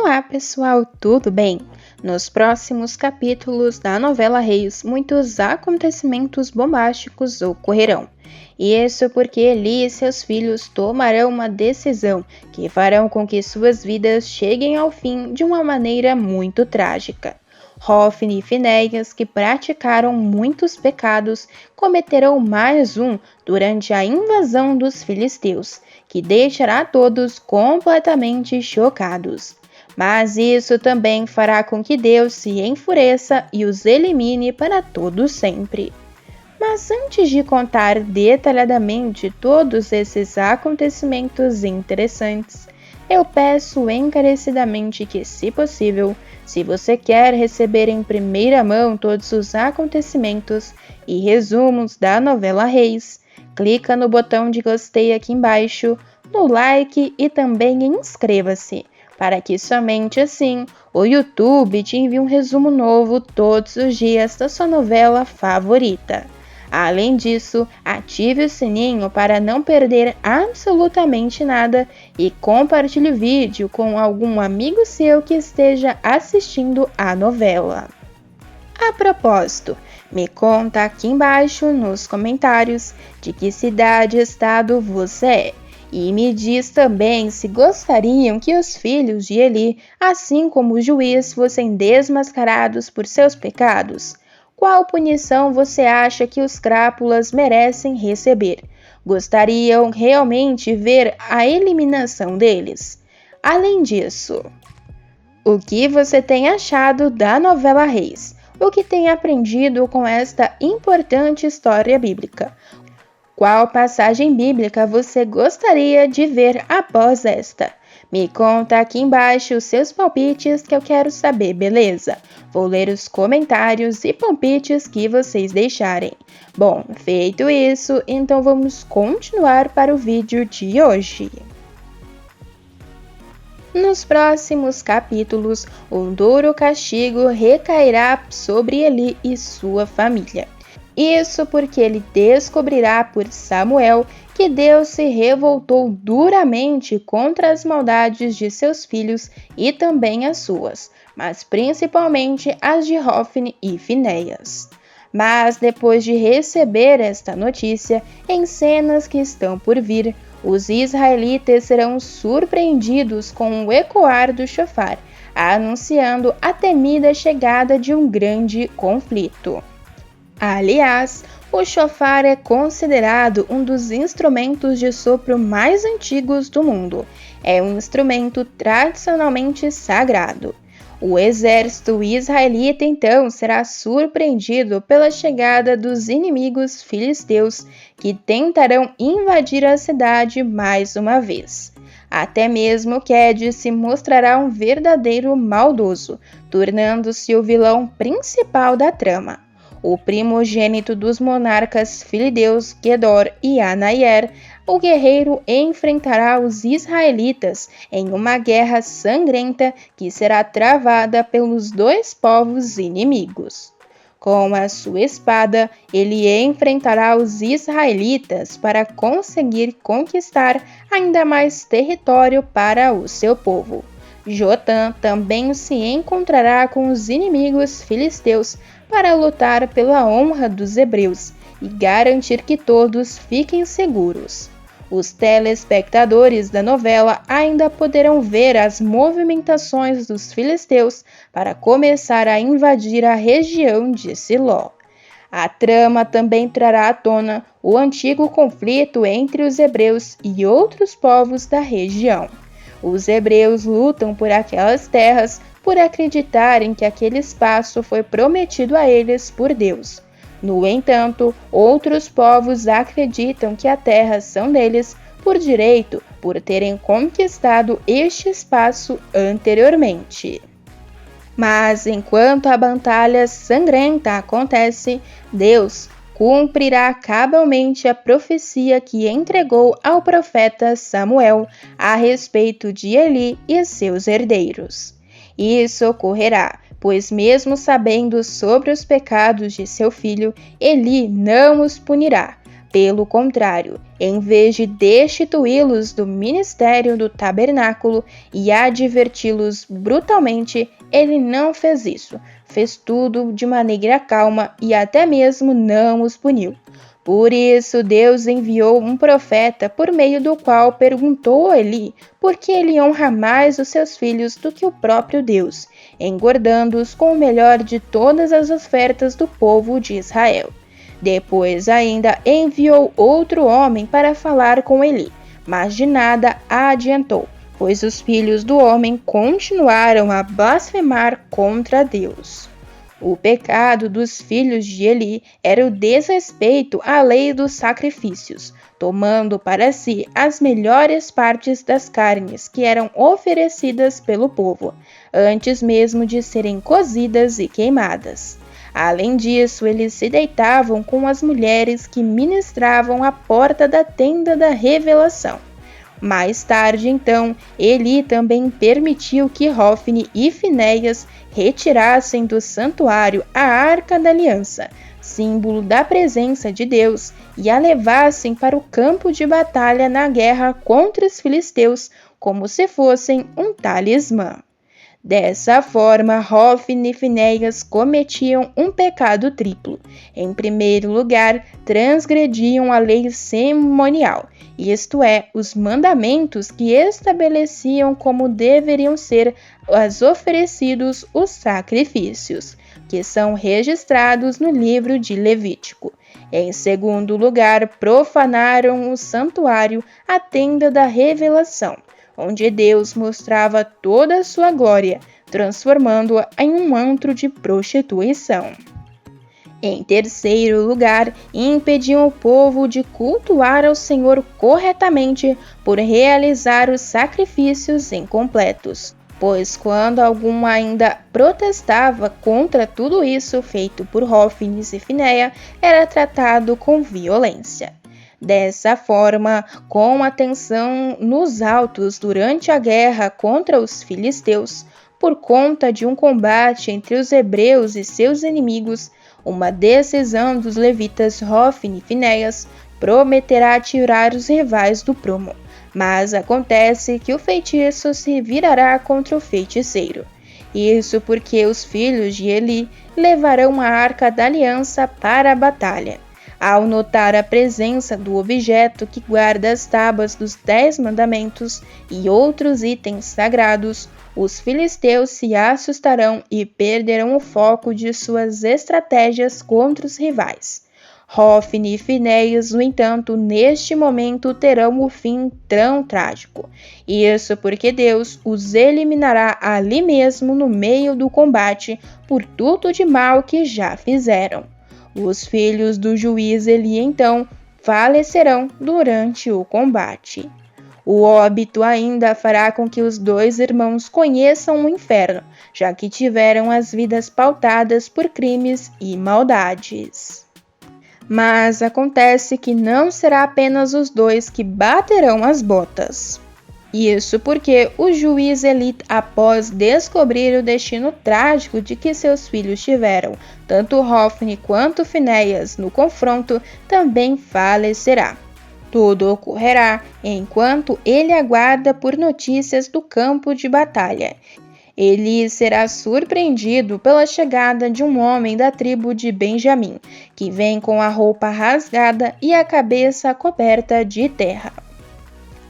Olá pessoal, tudo bem? Nos próximos capítulos da novela Reis, muitos acontecimentos bombásticos ocorrerão. Isso porque Eli e seus filhos tomarão uma decisão que farão com que suas vidas cheguem ao fim de uma maneira muito trágica. Hofni e Finéias, que praticaram muitos pecados, cometerão mais um durante a invasão dos filisteus, que deixará todos completamente chocados. Mas isso também fará com que Deus se enfureça e os elimine para todo sempre. Mas antes de contar detalhadamente todos esses acontecimentos interessantes, eu peço encarecidamente que, se possível, se você quer receber em primeira mão todos os acontecimentos e resumos da novela Reis, clica no botão de gostei aqui embaixo, no like e também inscreva-se, para que somente assim o YouTube te envie um resumo novo todos os dias da sua novela favorita. Além disso, ative o sininho para não perder absolutamente nada e compartilhe o vídeo com algum amigo seu que esteja assistindo a novela. A propósito, me conta aqui embaixo nos comentários de que cidade e estado você é. E me diz também se gostariam que os filhos de Eli, assim como o juiz, fossem desmascarados por seus pecados. Qual punição você acha que os crápulas merecem receber? Gostariam realmente ver a eliminação deles? Além disso, o que você tem achado da novela Reis? O que tem aprendido com esta importante história bíblica? Qual passagem bíblica você gostaria de ver após esta? Me conta aqui embaixo os seus palpites que eu quero saber, beleza? Vou ler os comentários e palpites que vocês deixarem. Bom, feito isso, então vamos continuar para o vídeo de hoje. Nos próximos capítulos, um duro castigo recairá sobre Eli e sua família. Isso porque ele descobrirá por Samuel que Deus se revoltou duramente contra as maldades de seus filhos e também as suas, mas principalmente as de Hofni e Finéias. Mas depois de receber esta notícia, em cenas que estão por vir, os israelitas serão surpreendidos com o ecoar do chofar, anunciando a temida chegada de um grande conflito. Aliás, o chofar é considerado um dos instrumentos de sopro mais antigos do mundo. É um instrumento tradicionalmente sagrado. O exército israelita então será surpreendido pela chegada dos inimigos filisteus, que tentarão invadir a cidade mais uma vez. Até mesmo Quedes se mostrará um verdadeiro maldoso, tornando-se o vilão principal da trama. O primogênito dos monarcas filisteus, Gedor e Anaer, o guerreiro enfrentará os israelitas em uma guerra sangrenta que será travada pelos dois povos inimigos. Com a sua espada, ele enfrentará os israelitas para conseguir conquistar ainda mais território para o seu povo. Jotam também se encontrará com os inimigos filisteus para lutar pela honra dos hebreus e garantir que todos fiquem seguros. Os telespectadores da novela ainda poderão ver as movimentações dos filisteus para começar a invadir a região de Siló. A trama também trará à tona o antigo conflito entre os hebreus e outros povos da região. Os hebreus lutam por aquelas terras por acreditarem que aquele espaço foi prometido a eles por Deus. No entanto, outros povos acreditam que a terra são deles por direito, por terem conquistado este espaço anteriormente. Mas enquanto a batalha sangrenta acontece, Deus cumprirá cabalmente a profecia que entregou ao profeta Samuel a respeito de Eli e seus herdeiros. Isso ocorrerá, pois mesmo sabendo sobre os pecados de seu filho, Eli não os punirá, Pelo contrário, em vez de destituí-los do ministério do tabernáculo e adverti-los brutalmente, ele não fez isso. Fez tudo de maneira calma e até mesmo não os puniu. Por isso, Deus enviou um profeta por meio do qual perguntou a Eli por que ele honra mais os seus filhos do que o próprio Deus, engordando-os com o melhor de todas as ofertas do povo de Israel. Depois ainda enviou outro homem para falar com Eli, mas de nada adiantou, pois os filhos do homem continuaram a blasfemar contra Deus. O pecado dos filhos de Eli era o desrespeito à lei dos sacrifícios, tomando para si as melhores partes das carnes que eram oferecidas pelo povo, antes mesmo de serem cozidas e queimadas. Além disso, eles se deitavam com as mulheres que ministravam à porta da tenda da revelação. Mais tarde, então, Eli também permitiu que Hofni e Finéias retirassem do santuário a Arca da Aliança, símbolo da presença de Deus, e a levassem para o campo de batalha na guerra contra os filisteus, como se fossem um talismã. Dessa forma, Hofni e Finéias cometiam um pecado triplo. Em primeiro lugar, transgrediam a lei cerimonial, isto é, os mandamentos que estabeleciam como deveriam ser oferecidos os sacrifícios, que são registrados no livro de Levítico. Em segundo lugar, profanaram o santuário, a tenda da revelação, onde Deus mostrava toda a sua glória, transformando-a em um antro de prostituição. Em terceiro lugar, impediam o povo de cultuar ao Senhor corretamente por realizar os sacrifícios incompletos, pois quando algum ainda protestava contra tudo isso feito por Hofni e Finéia, era tratado com violência. Dessa forma, com a tensão nos altos durante a guerra contra os filisteus, por conta de um combate entre os hebreus e seus inimigos, uma decisão dos levitas Hofni e Finéias prometerá tirar os rivais do prumo. Mas acontece que o feitiço se virará contra o feiticeiro. Isso porque os filhos de Eli levarão a Arca da Aliança para a batalha. Ao notar a presença do objeto que guarda as tábuas dos 10 mandamentos e outros itens sagrados, os filisteus se assustarão e perderão o foco de suas estratégias contra os rivais. Hofni e Finéias, no entanto, neste momento terão o fim tão trágico. Isso porque Deus os eliminará ali mesmo no meio do combate por tudo de mal que já fizeram. Os filhos do juiz Eli, então, falecerão durante o combate. O óbito ainda fará com que os dois irmãos conheçam o inferno, já que tiveram as vidas pautadas por crimes e maldades. Mas acontece que não será apenas os dois que baterão as botas. Isso porque o juiz Eli, após descobrir o destino trágico de que seus filhos tiveram, tanto Hofni quanto Finéias no confronto, também falecerá. Tudo ocorrerá enquanto ele aguarda por notícias do campo de batalha. Ele será surpreendido pela chegada de um homem da tribo de Benjamim, que vem com a roupa rasgada e a cabeça coberta de terra.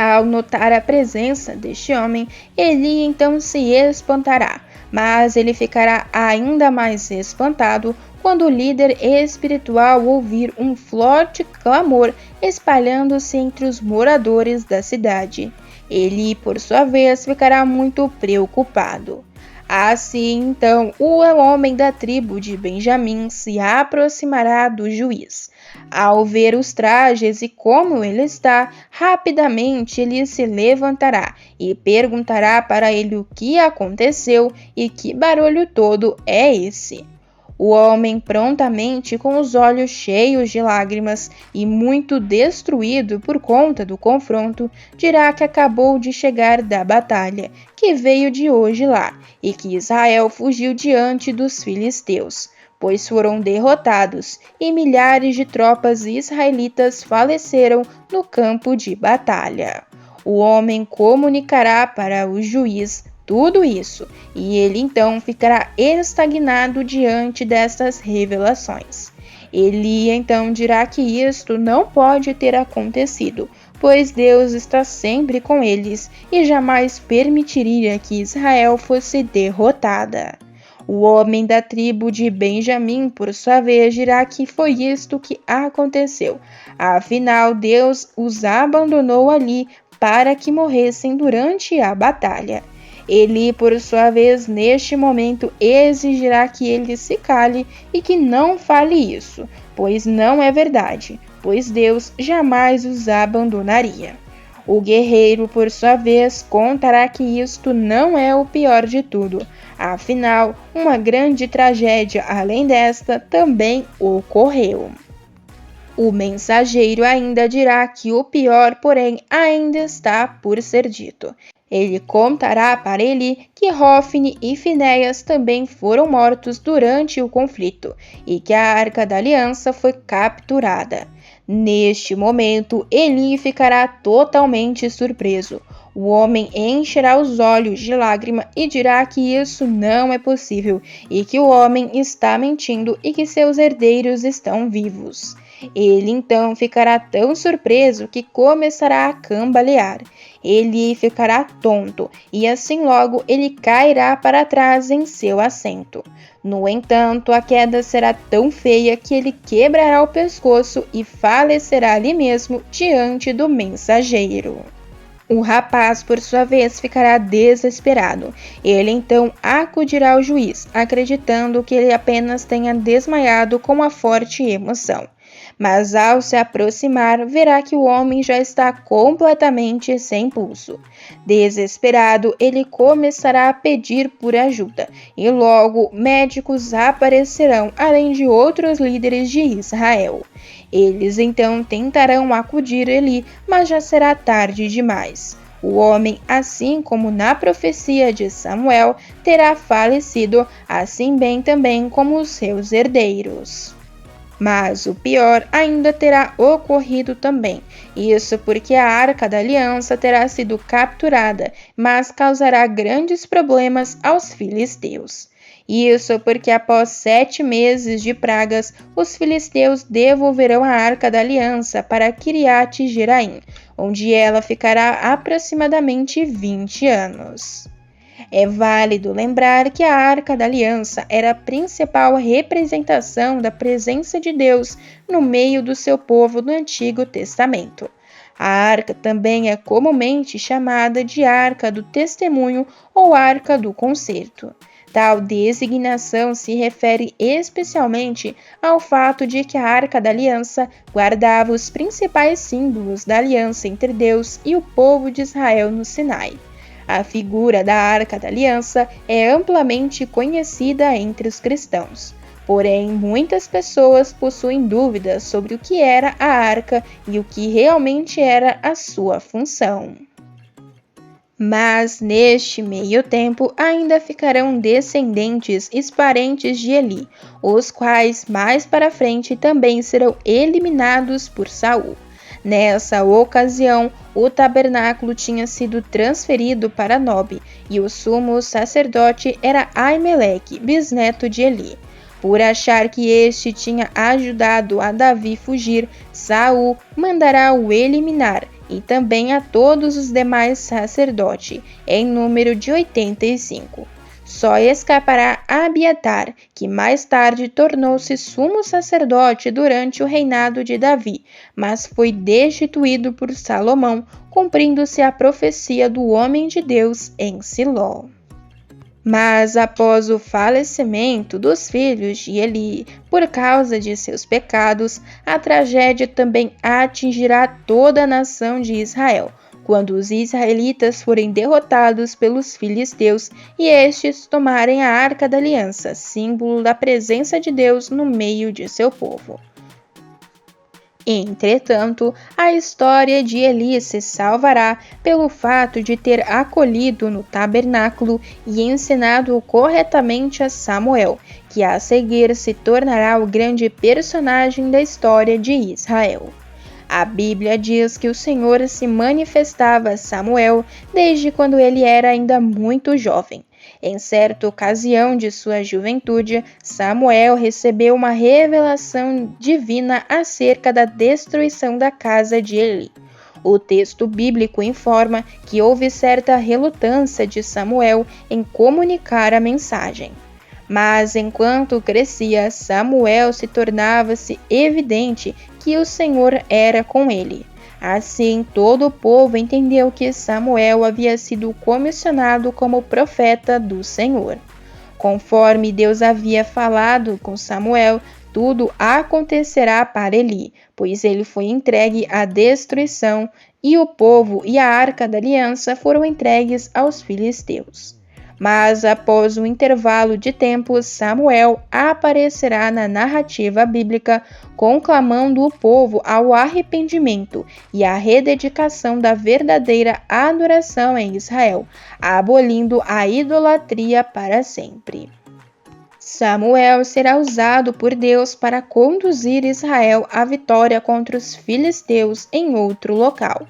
Ao notar a presença deste homem, Eli então se espantará, mas ele ficará ainda mais espantado quando o líder espiritual ouvir um forte clamor espalhando-se entre os moradores da cidade. Eli, por sua vez, ficará muito preocupado. Assim, então, o homem da tribo de Benjamim se aproximará do juiz. Ao ver os trajes e como ele está, rapidamente ele se levantará e perguntará para ele o que aconteceu e que barulho todo é esse. O homem, prontamente, com os olhos cheios de lágrimas e muito destruído por conta do confronto, dirá que acabou de chegar da batalha, que veio de hoje lá, e que Israel fugiu diante dos filisteus. pois foram derrotados e milhares de tropas israelitas faleceram no campo de batalha. O homem comunicará para o juiz tudo isso, e ele então ficará estagnado diante dessas revelações. Ele então dirá que isto não pode ter acontecido, pois Deus está sempre com eles e jamais permitiria que Israel fosse derrotada. O homem da tribo de Benjamim, por sua vez, dirá que foi isto que aconteceu. Afinal, Deus os abandonou ali para que morressem durante a batalha. Ele, por sua vez, neste momento, exigirá que ele se cale e que não fale isso, pois não é verdade, pois Deus jamais os abandonaria. O guerreiro, por sua vez, contará que isto não é o pior de tudo. Afinal, uma grande tragédia além desta também ocorreu. O mensageiro ainda dirá que o pior, porém, ainda está por ser dito. Ele contará para Eli que Hofni e Finéias também foram mortos durante o conflito e que a Arca da Aliança foi capturada. Neste momento, Eli ficará totalmente surpreso. O homem encherá os olhos de lágrima e dirá que isso não é possível e que o homem está mentindo e que seus herdeiros estão vivos. Ele então ficará tão surpreso que começará a cambalear. Ele ficará tonto e assim logo ele cairá para trás em seu assento. No entanto, a queda será tão feia que ele quebrará o pescoço e falecerá ali mesmo diante do mensageiro. O rapaz, por sua vez, ficará desesperado. Ele então acudirá ao juiz, acreditando que ele apenas tenha desmaiado com a forte emoção. Mas ao se aproximar, verá que o homem já está completamente sem pulso. Desesperado, ele começará a pedir por ajuda, e logo médicos aparecerão, além de outros líderes de Israel. Eles então tentarão acudir Eli, mas já será tarde demais. O homem, assim como na profecia de Samuel, terá falecido, assim bem também como os seus herdeiros. Mas o pior ainda terá ocorrido também. Isso porque a Arca da Aliança terá sido capturada, mas causará grandes problemas aos filisteus. Isso porque após 7 meses de pragas, os filisteus devolverão a Arca da Aliança para Kiriat Jearim, onde ela ficará aproximadamente 20 anos. É válido lembrar que a Arca da Aliança era a principal representação da presença de Deus no meio do seu povo no Antigo Testamento. A arca também é comumente chamada de Arca do Testemunho ou Arca do Concerto. Tal designação se refere especialmente ao fato de que a Arca da Aliança guardava os principais símbolos da aliança entre Deus e o povo de Israel no Sinai. A figura da Arca da Aliança é amplamente conhecida entre os cristãos. Porém, muitas pessoas possuem dúvidas sobre o que era a arca e o que realmente era a sua função. Mas, neste meio tempo, ainda ficarão descendentes e parentes de Eli, os quais, mais para frente, também serão eliminados por Saul. Nessa ocasião, o tabernáculo tinha sido transferido para Nob, e o sumo sacerdote era Aimeleque, bisneto de Eli. Por achar que este tinha ajudado a Davi fugir, Saul mandará o eliminar, e também a todos os demais sacerdotes, em número de 85. Só escapará Abiatar, que mais tarde tornou-se sumo sacerdote durante o reinado de Davi, mas foi destituído por Salomão, cumprindo-se a profecia do homem de Deus em Siló. Mas após o falecimento dos filhos de Eli, por causa de seus pecados, a tragédia também atingirá toda a nação de Israel, quando os israelitas forem derrotados pelos filisteus e estes tomarem a Arca da Aliança, símbolo da presença de Deus no meio de seu povo. Entretanto, a história de Eli se salvará pelo fato de ter acolhido no tabernáculo e ensinado corretamente a Samuel, que a seguir se tornará o grande personagem da história de Israel. A Bíblia diz que o Senhor se manifestava a Samuel desde quando ele era ainda muito jovem. Em certa ocasião de sua juventude, Samuel recebeu uma revelação divina acerca da destruição da casa de Eli. O texto bíblico informa que houve certa relutância de Samuel em comunicar a mensagem. Mas enquanto crescia, Samuel se tornava-se evidente que o Senhor era com ele. Assim, todo o povo entendeu que Samuel havia sido comissionado como profeta do Senhor. Conforme Deus havia falado com Samuel, tudo acontecerá para Eli, pois ele foi entregue à destruição, e o povo e a arca da aliança foram entregues aos filisteus. Mas após um intervalo de tempo, Samuel aparecerá na narrativa bíblica, conclamando o povo ao arrependimento e à rededicação da verdadeira adoração em Israel, abolindo a idolatria para sempre. Samuel será usado por Deus para conduzir Israel à vitória contra os filisteus em outro local.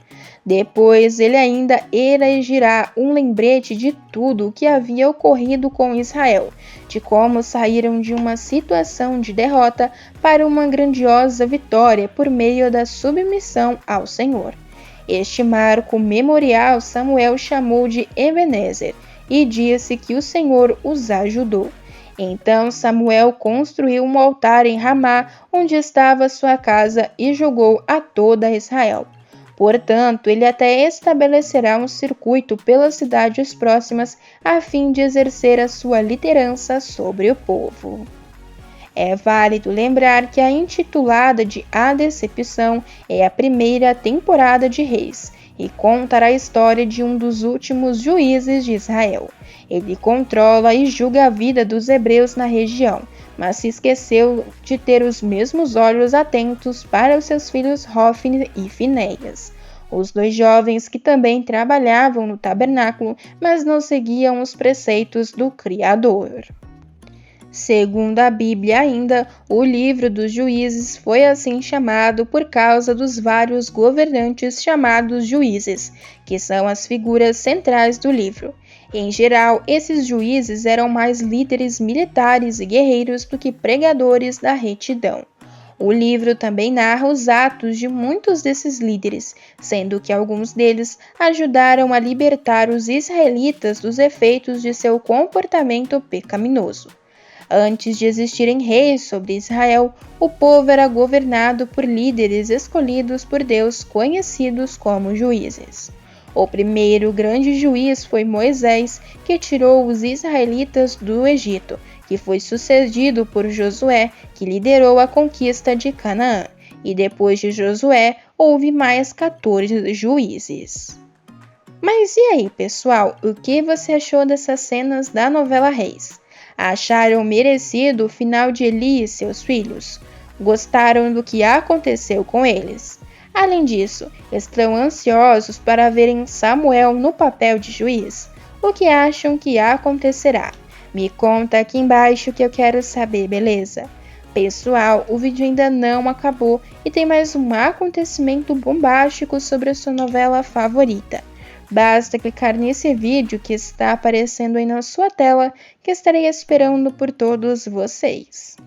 Depois, ele ainda erigirá um lembrete de tudo o que havia ocorrido com Israel, de como saíram de uma situação de derrota para uma grandiosa vitória por meio da submissão ao Senhor. Este marco memorial Samuel chamou de Ebenezer e disse que o Senhor os ajudou. Então Samuel construiu um altar em Ramá, onde estava sua casa, e julgou a toda Israel. Portanto, ele até estabelecerá um circuito pelas cidades próximas, a fim de exercer a sua liderança sobre o povo. É válido lembrar que a intitulada de A Decepção é a primeira temporada de Reis, e contará a história de um dos últimos juízes de Israel. Ele controla e julga a vida dos hebreus na região, mas se esqueceu de ter os mesmos olhos atentos para os seus filhos Hofni e Finéias, os dois jovens que também trabalhavam no tabernáculo, mas não seguiam os preceitos do Criador. Segundo a Bíblia ainda, o livro dos juízes foi assim chamado por causa dos vários governantes chamados juízes, que são as figuras centrais do livro. Em geral, esses juízes eram mais líderes militares e guerreiros do que pregadores da retidão. O livro também narra os atos de muitos desses líderes, sendo que alguns deles ajudaram a libertar os israelitas dos efeitos de seu comportamento pecaminoso. Antes de existirem reis sobre Israel, o povo era governado por líderes escolhidos por Deus, conhecidos como juízes. O primeiro grande juiz foi Moisés, que tirou os israelitas do Egito, que foi sucedido por Josué, que liderou a conquista de Canaã. E depois de Josué, houve mais 14 juízes. Mas e aí, pessoal? O que você achou dessas cenas da novela Reis? Acharam merecido o final de Eli e seus filhos? Gostaram do que aconteceu com eles? Além disso, estão ansiosos para verem Samuel no papel de juiz? O que acham que acontecerá? Me conta aqui embaixo que eu quero saber, beleza? Pessoal, o vídeo ainda não acabou e tem mais um acontecimento bombástico sobre a sua novela favorita. Basta clicar nesse vídeo que está aparecendo aí na sua tela, que estarei esperando por todos vocês.